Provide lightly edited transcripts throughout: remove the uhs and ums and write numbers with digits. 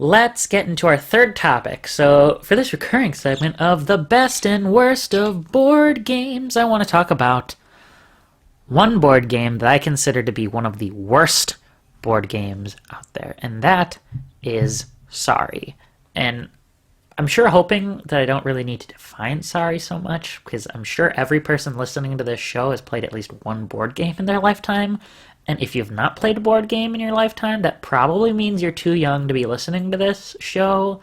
let's get into our third topic. So, for this recurring segment of the best and worst of board games, I want to talk about one board game that I consider to be one of the worst board games out there, and that is Sorry. And I'm sure hoping that I don't really need to define Sorry so much, because I'm sure every person listening to this show has played at least one board game in their lifetime. And if you've not played a board game in your lifetime, that probably means you're too young to be listening to this show.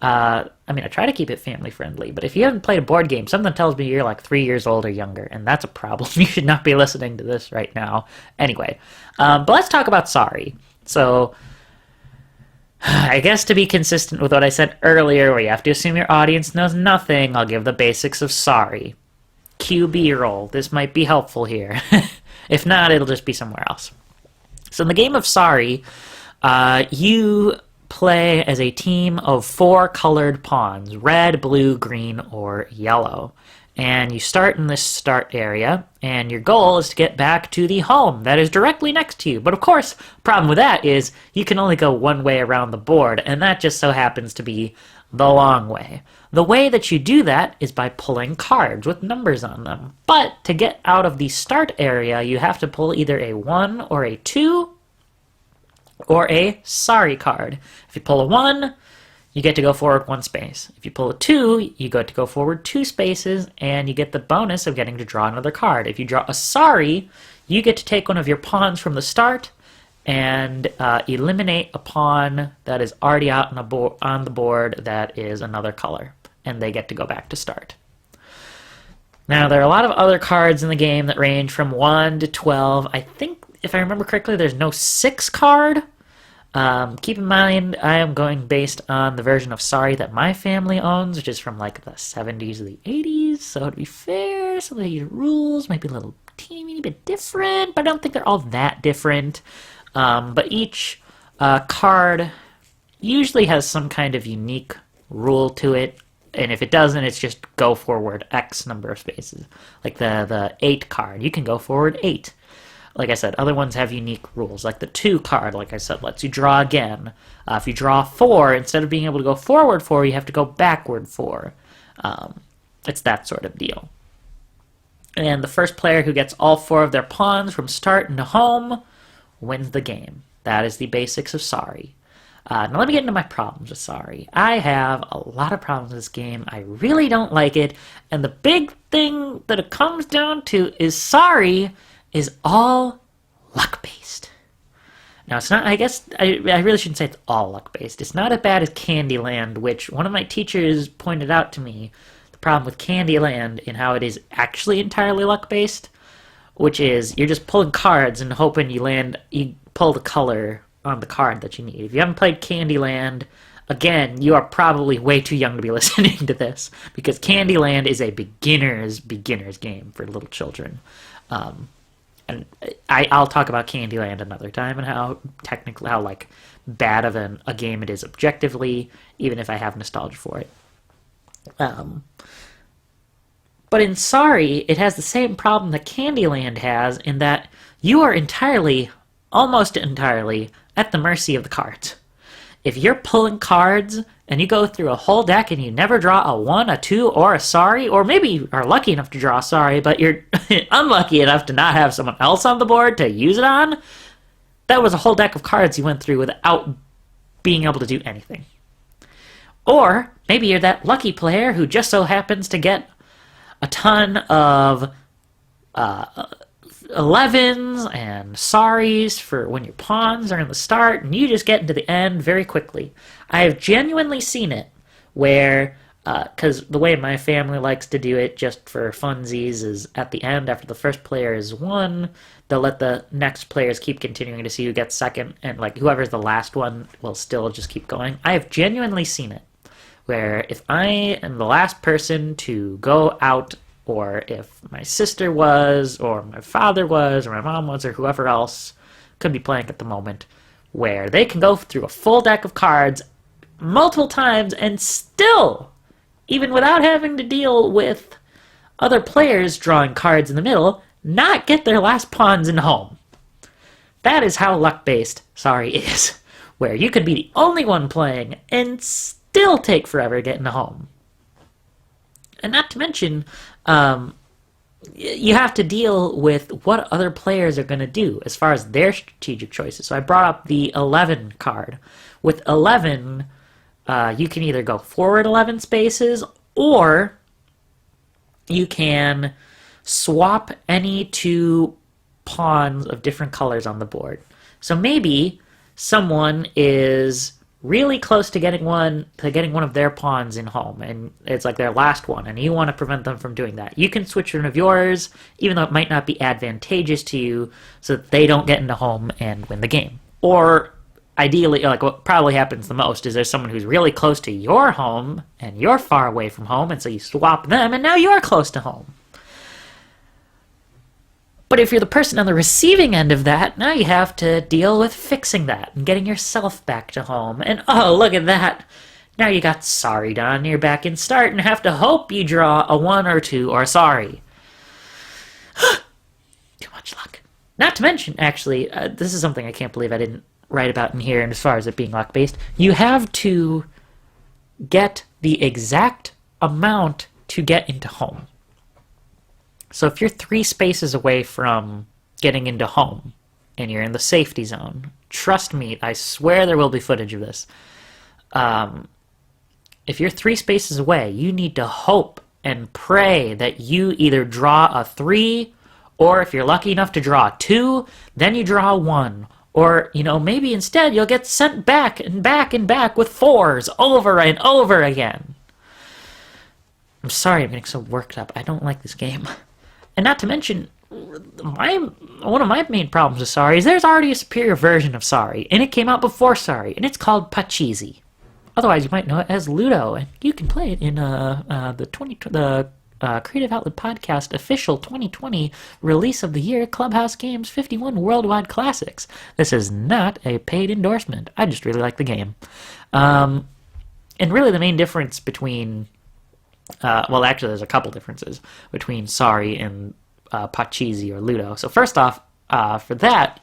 I try to keep it family friendly, but if you haven't played a board game, something tells me you're like 3 years old or younger, and that's a problem. You should not be listening to this right now. Anyway, but let's talk about Sorry. So, I guess to be consistent with what I said earlier, where you have to assume your audience knows nothing, I'll give the basics of Sorry. Cue B-roll. This might be helpful here. If not, it'll just be somewhere else. So in the game of Sorry, you play as a team of 4 colored pawns, red, blue, green, or yellow. And you start in this start area, and your goal is to get back to the home that is directly next to you. But of course, the problem with that is you can only go one way around the board, and that just so happens to be the long way. The way that you do that is by pulling cards with numbers on them. But to get out of the start area, you have to pull either a 1 or a 2 or a Sorry card. If you pull a 1, you get to go forward 1 space. If you pull a 2, you get to go forward 2 spaces, and you get the bonus of getting to draw another card. If you draw a Sorry, you get to take one of your pawns from the start and eliminate a pawn that is already out on the board that is another color, and they get to go back to start. Now, there are a lot of other cards in the game that range from 1 to 12. I think, if I remember correctly, there's no 6 card. Keep in mind, I am going based on the version of Sorry that my family owns, which is from like the 70s or the 80s, so to be fair, some of the rules might be a little teeny bit different, but I don't think they're all that different. But each card usually has some kind of unique rule to it, and if it doesn't, it's just go forward X number of spaces. Like the 8 card, you can go forward 8. Like I said, other ones have unique rules. Like the 2 card, like I said, lets you draw again. If you draw 4, instead of being able to go forward 4, you have to go backward 4. It's that sort of deal. And the first player who gets all 4 of their pawns from start into home wins the game. That is the basics of Sorry. Now let me get into my problems with Sorry. I have a lot of problems with this game. I really don't like it. And the big thing that it comes down to is Sorry is all luck-based. Now, it's not, I guess, I really shouldn't say it's all luck-based. It's not as bad as Candyland, which one of my teachers pointed out to me, the problem with Candyland and how it is actually entirely luck-based, which is you're just pulling cards and hoping you pull the color on the card that you need. If you haven't played Candyland, again, you are probably way too young to be listening to this, because Candyland is a beginner's game for little children. And I'll talk about Candyland another time and how bad of a game it is objectively, even if I have nostalgia for it. But in Sorry, it has the same problem that Candyland has, in that you are almost entirely, at the mercy of the cards. If you're pulling cards and you go through a whole deck and you never draw a 1, a 2, or a Sorry, or maybe you are lucky enough to draw a Sorry, but you're unlucky enough to not have someone else on the board to use it on, that was a whole deck of cards you went through without being able to do anything. Or maybe you're that lucky player who just so happens to get a ton of 11s and Sorries for when your pawns are in the start, and you just get into the end very quickly. I have genuinely seen it where, because the way my family likes to do it just for funsies is at the end, after the first player is won, they'll let the next players keep continuing to see who gets second, and like whoever's the last one will still just keep going. I have genuinely seen it where if I am the last person to go out, or if my sister was, or my father was, or my mom was, or whoever else could be playing at the moment, where they can go through a full deck of cards multiple times and still, even without having to deal with other players drawing cards in the middle, not get their last pawns in home. That is how luck-based Sorry is. where you could be the only one playing and still take forever getting home. And not to mention, you have to deal with what other players are going to do as far as their strategic choices. So I brought up the 11 card. With 11, you can either go forward 11 spaces, or you can swap any two pawns of different colors on the board. So maybe someone is really close to getting one of their pawns in home, and it's like their last one, and you want to prevent them from doing that. You can switch one of yours, even though it might not be advantageous to you, so that they don't get into home and win the game. Or ideally, like what probably happens the most is there's someone who's really close to your home and you're far away from home, and so you swap them and now you're close to home. But if you're the person on the receiving end of that, now you have to deal with fixing that and getting yourself back to home. And oh, look at that. Now you got sorry done. You're back in start and have to hope you draw a 1 or 2 or sorry. Too much luck. Not to mention, actually, this is something I can't believe I didn't write about in here, and as far as it being luck-based, you have to get the exact amount to get into home. So if you're 3 spaces away from getting into home, and you're in the safety zone, trust me, I swear there will be footage of this. If you're 3 spaces away, you need to hope and pray that you either draw a 3, or if you're lucky enough to draw a 2, then you draw a 1. Or, maybe instead you'll get sent back and back and back with 4s over and over again. I'm sorry I'm getting so worked up. I don't like this game. And not to mention, one of my main problems with Sorry is there's already a superior version of Sorry, and it came out before Sorry, and it's called Pachisi. Otherwise, you might know it as Ludo, and you can play it in the Creative Outlet Podcast official 2020 release of the year Clubhouse Games 51 Worldwide Classics. This is not a paid endorsement. I just really like the game. And really the main difference between actually, there's a couple differences between Sorry and Pachisi or Ludo. So first off, for that,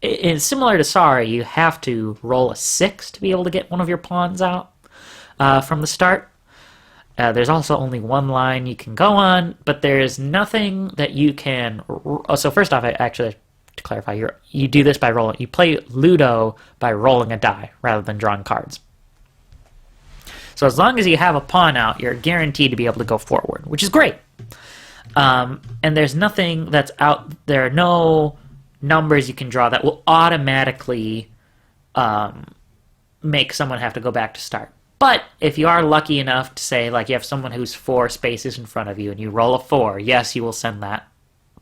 it's similar to Sorry. You have to roll a 6 to be able to get one of your pawns out from the start. There's also only one line you can go on, but there's nothing that you can... So first off, to clarify, you do this by rolling... You play Ludo by rolling a die rather than drawing cards. So as long as you have a pawn out, you're guaranteed to be able to go forward, which is great. And there's nothing that's out... There are no numbers you can draw that will automatically make someone have to go back to start. But if you are lucky enough to say, like, you have someone who's 4 spaces in front of you and you roll a 4, yes, you will send that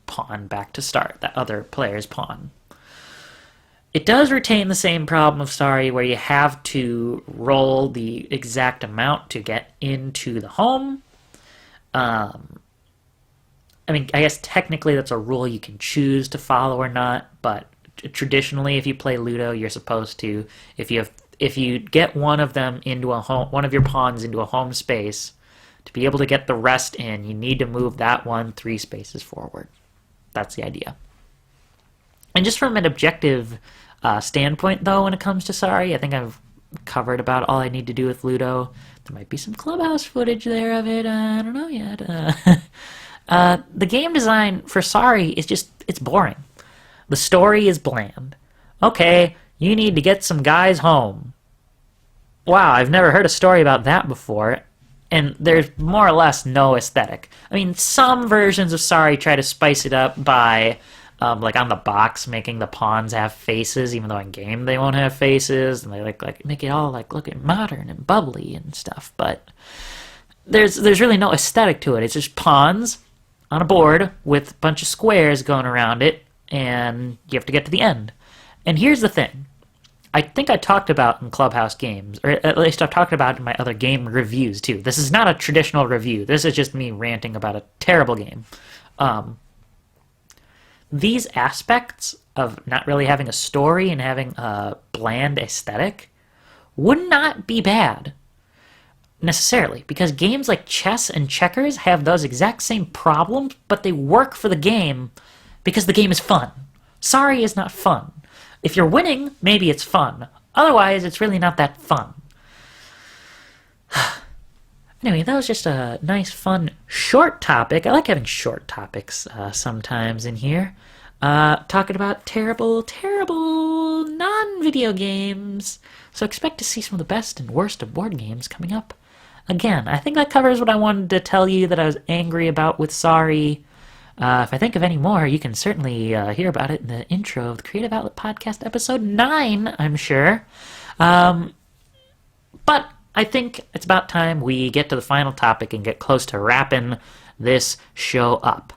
pawn back to start, that other player's pawn. It does retain the same problem of Sorry, where you have to roll the exact amount to get into the home. I guess technically that's a rule you can choose to follow or not, but traditionally, if you play Ludo, you're supposed to, if you get one of them into a home, one of your pawns into a home space, to be able to get the rest in, you need to move that one 3 spaces forward. That's the idea. And just from an objective standpoint, though, when it comes to Sorry, I think I've covered about all I need to do with Ludo. There might be some Clubhouse footage there of it. I don't know yet. The game design for Sorry is it's boring. The story is bland. Okay, you need to get some guys home. Wow, I've never heard a story about that before. And there's more or less no aesthetic. I mean, some versions of Sorry try to spice it up by, like on the box, making the pawns have faces, even though in game they won't have faces, and they like make it all like look modern and bubbly and stuff. But there's really no aesthetic to it. It's just pawns on a board with a bunch of squares going around it, and you have to get to the end. And here's the thing. I think I talked about in Clubhouse Games, or at least I've talked about in my other game reviews too. This is not a traditional review. This is just me ranting about a terrible game. These aspects of not really having a story and having a bland aesthetic would not be bad, necessarily, because games like chess and checkers have those exact same problems, but they work for the game because the game is fun. Sorry is not fun. If you're winning, maybe it's fun. Otherwise, it's really not that fun. Anyway, that was just a nice, fun, short topic. I like having short topics sometimes in here. Talking about terrible, terrible non-video games. So expect to see some of the best and worst of board games coming up. Again, I think that covers what I wanted to tell you that I was angry about with Sorry. If I think of any more, you can certainly hear about it in the intro of the Creative Outlet Podcast, episode 9, I'm sure. But I think it's about time we get to the final topic and get close to wrapping this show up.